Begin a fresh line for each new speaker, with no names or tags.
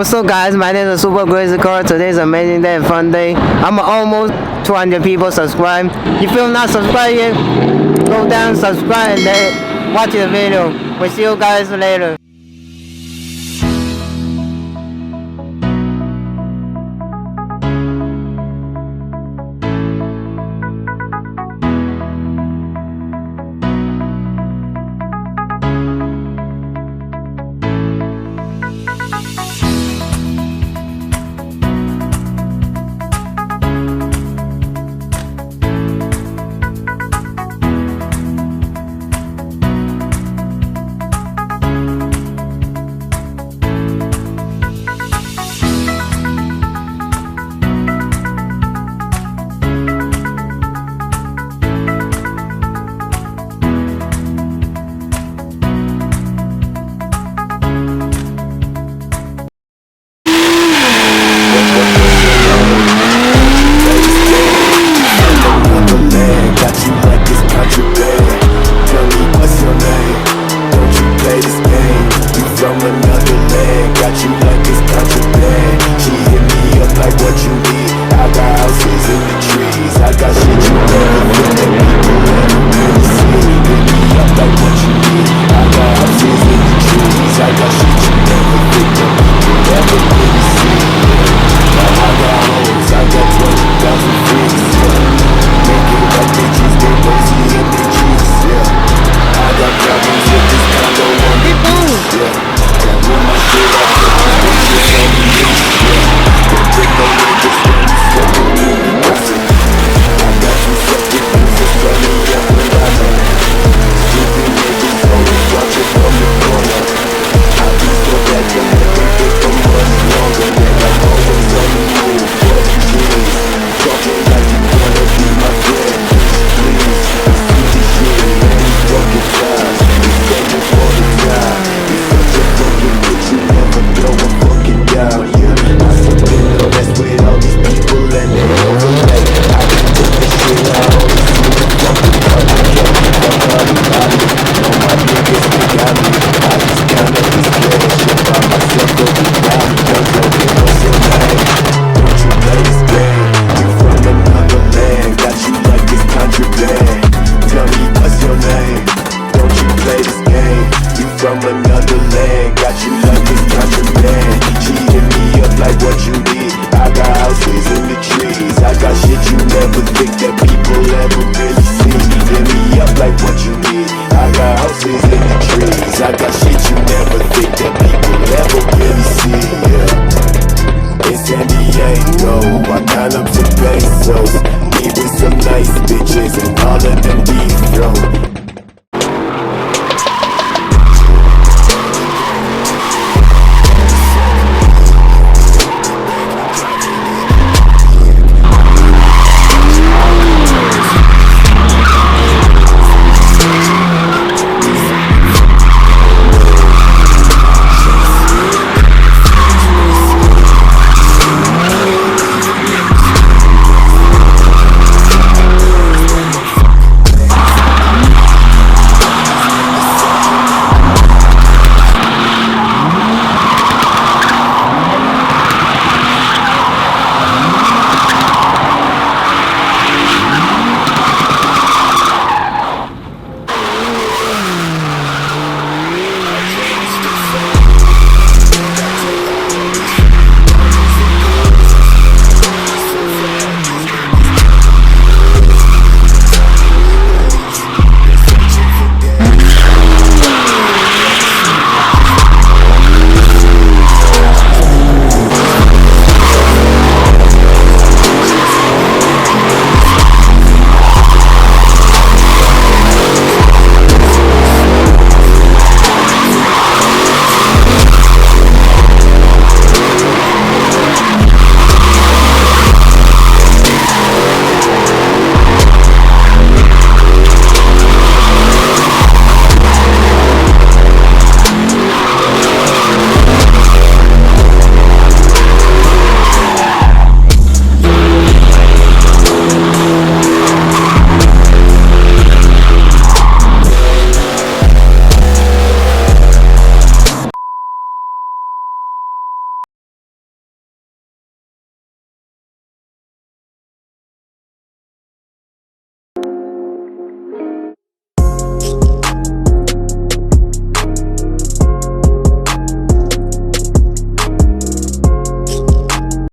What's up, guys? My name is Super Crazy Car. Today's an amazing day, fun day. I'm almost 200 people subscribed. If you're not subscribed yet, go down, subscribe, and then watch the video. We'll see you guys later.
From another land, got you like it's contraband. She hit me up like what you need. I got houses in the trees, I got shit you never think that people ever really see. Hit me up like what you need. I got houses in the trees, I got shit you never think that people ever really see. I got hoes, I got 20,000 freaks, yeah. Make it like bitches, they crazy and they cheeks, yeah. I got problems with this condo on the beach, yeah. From another land, got you like it's contraband. She hit me up like what you need. I got houses in the trees, I got shit you never think that people ever really see. Hit me up like what you need. I got houses in the trees, I got shit you never think that people ever really see. Yeah. In San Diego, I count up some pesos. Me with some nice bitches and all of them deep throat.